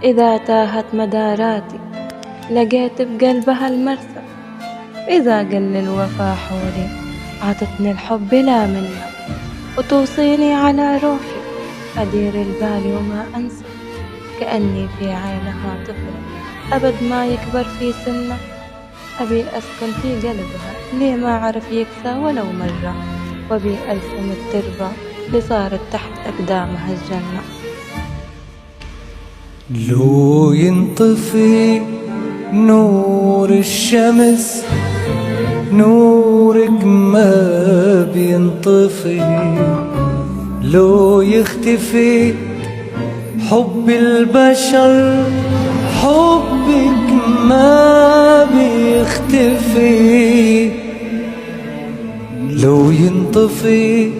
إذا تاهت مداراتي لقيت بقلبها المرسى، إذا قل الوفا حولي عطتني الحب بلا منة، وتوصيني على روحي أدير البال وما أنسى، كأني في عينها طفل أبد ما يكبر في سنه، أبي أسكن في قلبها ليه ما عرف يكسى ولو مرة، وأبي ألسم التربة اللي صارت تحت أقدامها الجنة. لو ينطفي نور الشمس نورك ما بينطفي، لو يختفي حب البشر حبك ما بيختفي، لو ينطفي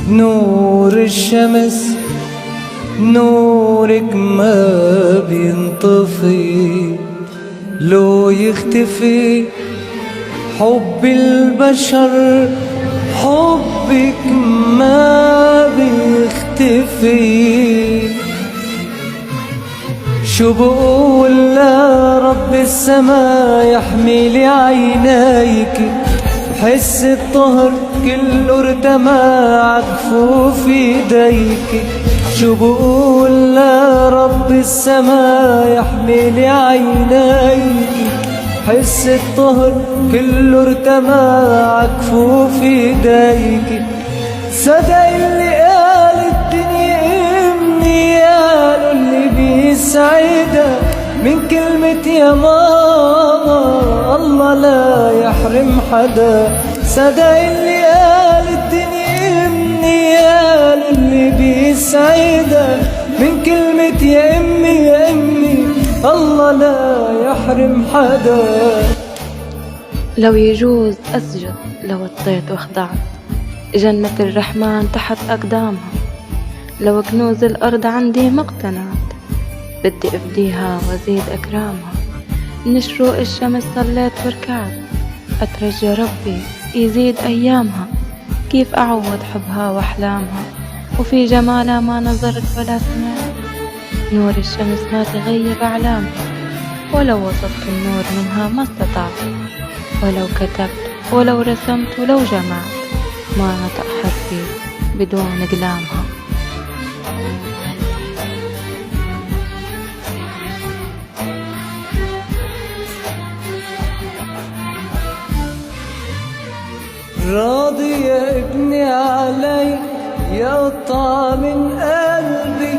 نور الشمس نورك ما بينطفي، لو يختفي حب البشر حبك ما بيختفي. شو بقول لرب السما يحمي لي عينيك، بحس الطهر كله ارتمى عكفوف ايديك، شو بقول لرب السما يحمي لي عينيك، حس الطهر كله ارتمى عكفوف ايديك. صدق اللي قال الدنيا امني قالوا اللي بيسعدها من كلمة يا ماما الله لا يحرم حدا. صدق اللي قال الدنيا امني قالوا اللي بيسعدها من كلمة يا امي يا امي الله لا يحرم حدا. لو يجوز أسجد لو اطيت واخضعت، جنة الرحمن تحت أقدامها، لو كنوز الأرض عندي ما اقتنعت بدي أفديها وأزيد أكرامها. من شروق الشمس صليت وركعت أترجى ربي يزيد أيامها، كيف أعوض حبها وأحلامها وفي جمالها ما نظرت ولا سمعت. نور الشمس ما تغيب أعلامها، ولو وصفت النور منها ما استطعت، ولو كتبت ولو رسمت ولو جمعت ما نطق حرفي بدون أقلامها. راضي يا ابني علي يقطع من قلبي،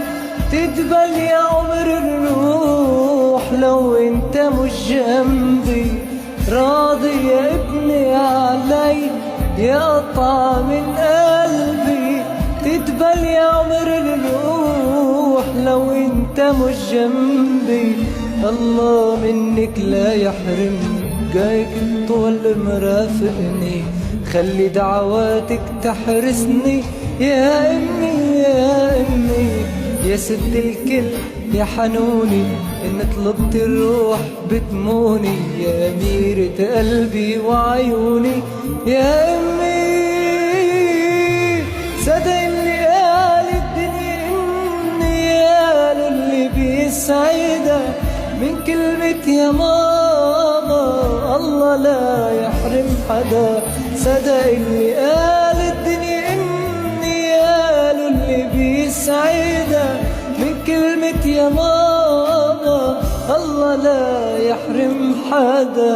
تدبل يا عمر الروح لو انت مش جنبي. راضي يا ابني علي يقطع من قلبي، تدبل يا عمر الروح لو انت مش جنبي. الله منك لا يحرمني جايك طول مرافقني، خلي دعواتك تحرسني يا امي يا امي يا ست الكل يا حنوني، ان طلبت الروح بتموني يا أميرة قلبي وعيوني يا امي. صدق اللي قال الدنيا اني قالوا اللي بيسعدها من كلمة يا ماما الله لا يحرم حدا. صدق اللي قال الدنيا اني قالوا اللي بيسعدها من كلمة يا ماما الله لا يحرم حدا.